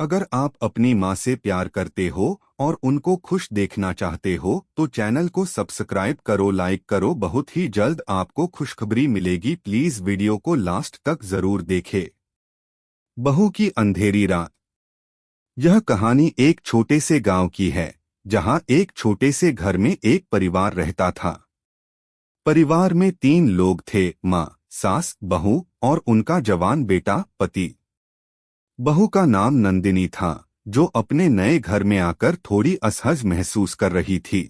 अगर आप अपनी माँ से प्यार करते हो और उनको खुश देखना चाहते हो तो चैनल को सब्सक्राइब करो, लाइक करो। बहुत ही जल्द आपको खुशखबरी मिलेगी। प्लीज वीडियो को लास्ट तक जरूर देखें। बहू की अंधेरी रात। यह कहानी एक छोटे से गांव की है जहां एक छोटे से घर में एक परिवार रहता था। परिवार में 3 लोग थे, माँ, सास, बहू और उनका जवान बेटा पति। बहू का नाम नंदिनी था, जो अपने नए घर में आकर थोड़ी असहज महसूस कर रही थी।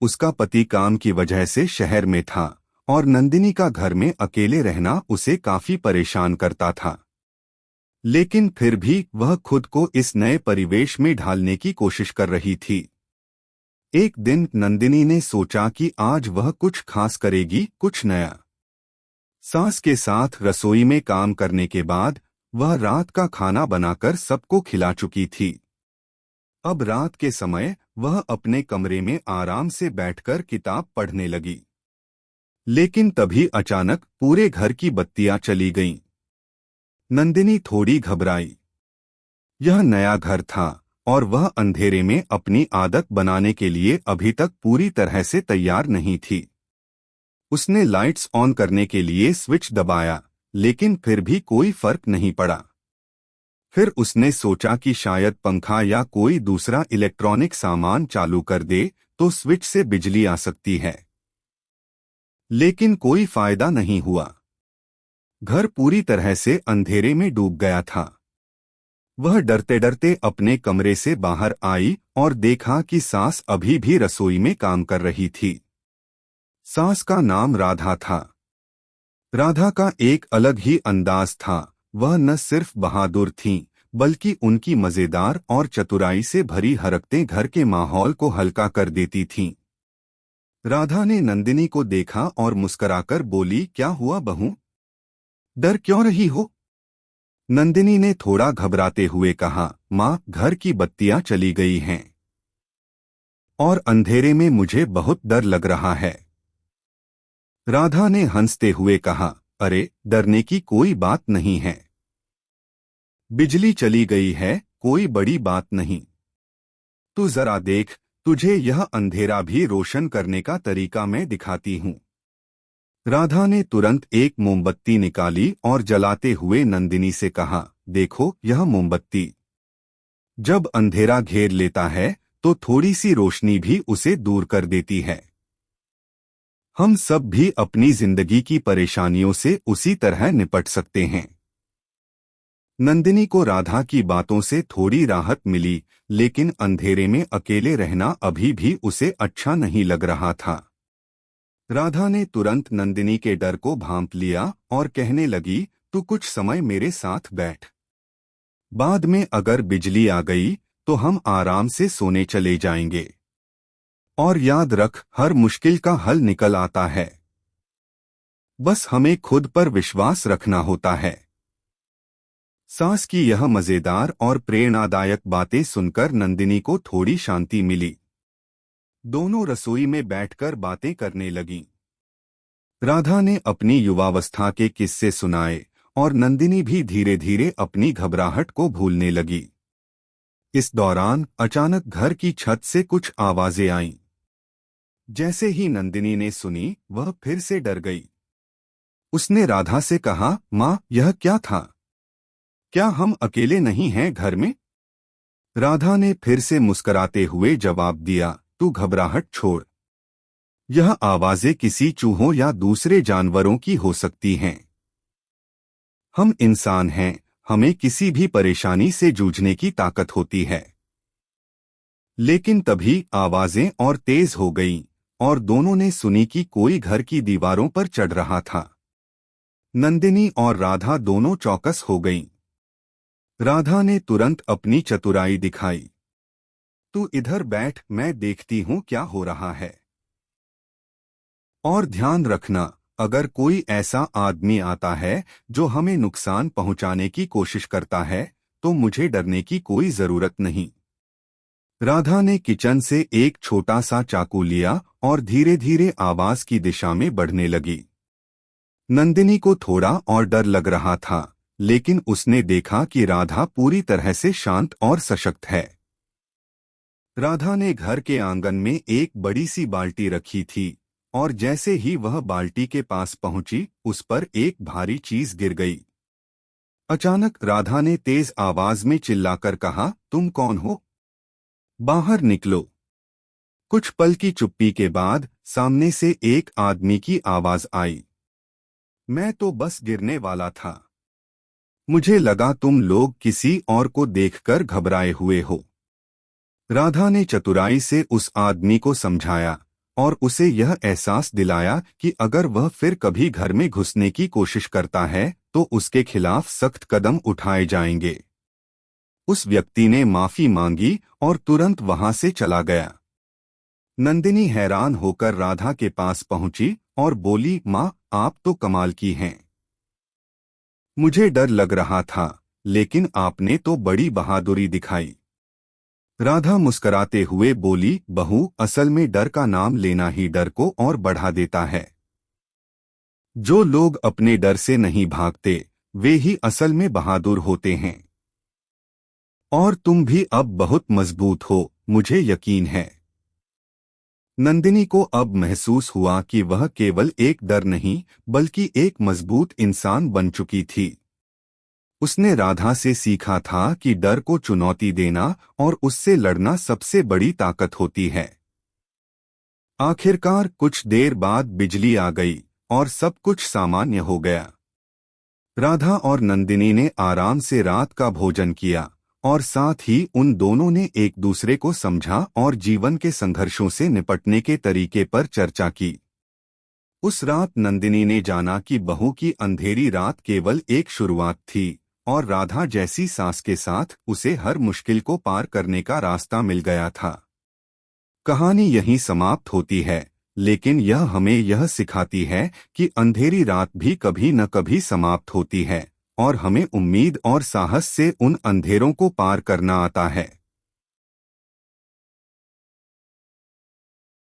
उसका पति काम की वजह से शहर में था और नंदिनी का घर में अकेले रहना उसे काफी परेशान करता था। लेकिन फिर भी वह खुद को इस नए परिवेश में ढालने की कोशिश कर रही थी। एक दिन नंदिनी ने सोचा कि आज वह कुछ खास करेगी, कुछ नया। सास के साथ रसोई में काम करने के बाद वह रात का खाना बनाकर सबको खिला चुकी थी। अब रात के समय वह अपने कमरे में आराम से बैठकर किताब पढ़ने लगी। लेकिन तभी अचानक पूरे घर की बत्तियां चली गईं। नंदिनी थोड़ी घबराई। यह नया घर था और वह अंधेरे में अपनी आदत बनाने के लिए अभी तक पूरी तरह से तैयार नहीं थी। उसने लाइट्स ऑन करने के लिए स्विच दबाया, लेकिन फिर भी कोई फर्क नहीं पड़ा। फिर उसने सोचा कि शायद पंखा या कोई दूसरा इलेक्ट्रॉनिक सामान चालू कर दे तो स्विच से बिजली आ सकती है। लेकिन कोई फायदा नहीं हुआ। घर पूरी तरह से अंधेरे में डूब गया था। वह डरते डरते अपने कमरे से बाहर आई और देखा कि सास अभी भी रसोई में काम कर रही थी। सास का नाम राधा था। राधा का एक अलग ही अंदाज था। वह न सिर्फ बहादुर थीं, बल्कि उनकी मजेदार और चतुराई से भरी हरकतें घर के माहौल को हल्का कर देती थीं। राधा ने नंदिनी को देखा और मुस्कुराकर बोली, क्या हुआ बहू? डर क्यों रही हो? नंदिनी ने थोड़ा घबराते हुए कहा, माँ, घर की बत्तियां चली गई हैं और अंधेरे में मुझे बहुत डर लग रहा है। राधा ने हंसते हुए कहा, अरे, डरने की कोई बात नहीं है। बिजली चली गई है, कोई बड़ी बात नहीं। तू जरा देख, तुझे यह अंधेरा भी रोशन करने का तरीका मैं दिखाती हूँ। राधा ने तुरंत एक मोमबत्ती निकाली और जलाते हुए नंदिनी से कहा, देखो यह मोमबत्ती। जब अंधेरा घेर लेता है तो थोड़ी सी रोशनी भी उसे दूर कर देती है। हम सब भी अपनी जिंदगी की परेशानियों से उसी तरह निपट सकते हैं। नंदिनी को राधा की बातों से थोड़ी राहत मिली, लेकिन अंधेरे में अकेले रहना अभी भी उसे अच्छा नहीं लग रहा था। राधा ने तुरंत नंदिनी के डर को भांप लिया और कहने लगी, तू कुछ समय मेरे साथ बैठ। बाद में अगर बिजली आ गई तो हम आराम से सोने चले जाएंगे। और याद रख, हर मुश्किल का हल निकल आता है। बस हमें खुद पर विश्वास रखना होता है। सास की यह मजेदार और प्रेरणादायक बातें सुनकर नंदिनी को थोड़ी शांति मिली। दोनों रसोई में बैठकर बातें करने लगीं। राधा ने अपनी युवावस्था के किस्से सुनाए और नंदिनी भी धीरे धीरे अपनी घबराहट को भूलने लगी। इस दौरान अचानक घर की छत से कुछ आवाजें आईं। जैसे ही नंदिनी ने सुनी, वह फिर से डर गई। उसने राधा से कहा, माँ, यह क्या था? क्या हम अकेले नहीं हैं घर में? राधा ने फिर से मुस्कुराते हुए जवाब दिया, तू घबराहट छोड़। यह आवाजें किसी चूहों या दूसरे जानवरों की हो सकती हैं। हम इंसान हैं, हमें किसी भी परेशानी से जूझने की ताकत होती है। लेकिन तभी आवाजें और तेज हो गईं और दोनों ने सुनी कि कोई घर की दीवारों पर चढ़ रहा था। नंदिनी और राधा दोनों चौकस हो गईं। राधा ने तुरंत अपनी चतुराई दिखाई। तू इधर बैठ, मैं देखती हूँ क्या हो रहा है। और ध्यान रखना, अगर कोई ऐसा आदमी आता है जो हमें नुकसान पहुंचाने की कोशिश करता है तो मुझे डरने की कोई जरूरत नहीं। राधा ने किचन से एक छोटा सा चाकू लिया और धीरे धीरे आवाज की दिशा में बढ़ने लगी। नंदिनी को थोड़ा और डर लग रहा था, लेकिन उसने देखा कि राधा पूरी तरह से शांत और सशक्त है। राधा ने घर के आंगन में एक बड़ी सी बाल्टी रखी थी और जैसे ही वह बाल्टी के पास पहुंची, उस पर एक भारी चीज गिर गई। अचानक राधा ने तेज आवाज में चिल्लाकर कहा, तुम कौन हो? बाहर निकलो। कुछ पल की चुप्पी के बाद सामने से एक आदमी की आवाज आई, मैं तो बस गिरने वाला था। मुझे लगा तुम लोग किसी और को देखकर घबराए हुए हो। राधा ने चतुराई से उस आदमी को समझाया और उसे यह एहसास दिलाया कि अगर वह फिर कभी घर में घुसने की कोशिश करता है तो उसके खिलाफ सख्त कदम उठाए जाएंगे। उस व्यक्ति ने माफी मांगी और तुरंत वहां से चला गया। नंदिनी हैरान होकर राधा के पास पहुंची और बोली, माँ, आप तो कमाल की हैं। मुझे डर लग रहा था, लेकिन आपने तो बड़ी बहादुरी दिखाई। राधा मुस्कुराते हुए बोली, बहू, असल में डर का नाम लेना ही डर को और बढ़ा देता है। जो लोग अपने डर से नहीं भागते, वे ही असल में बहादुर होते हैं। और तुम भी अब बहुत मजबूत हो, मुझे यकीन है। नंदिनी को अब महसूस हुआ कि वह केवल एक डर नहीं, बल्कि एक मजबूत इंसान बन चुकी थी। उसने राधा से सीखा था कि डर को चुनौती देना और उससे लड़ना सबसे बड़ी ताकत होती है। आखिरकार कुछ देर बाद बिजली आ गई और सब कुछ सामान्य हो गया। राधा और नंदिनी ने आराम से रात का भोजन किया और साथ ही उन दोनों ने एक दूसरे को समझा और जीवन के संघर्षों से निपटने के तरीके पर चर्चा की। उस रात नंदिनी ने जाना कि बहू की अंधेरी रात केवल एक शुरुआत थी और राधा जैसी सास के साथ उसे हर मुश्किल को पार करने का रास्ता मिल गया था। कहानी यहीं समाप्त होती है, लेकिन यह हमें यह सिखाती है कि अंधेरी रात भी कभी न कभी समाप्त होती है और हमें उम्मीद और साहस से उन अंधेरों को पार करना आता है।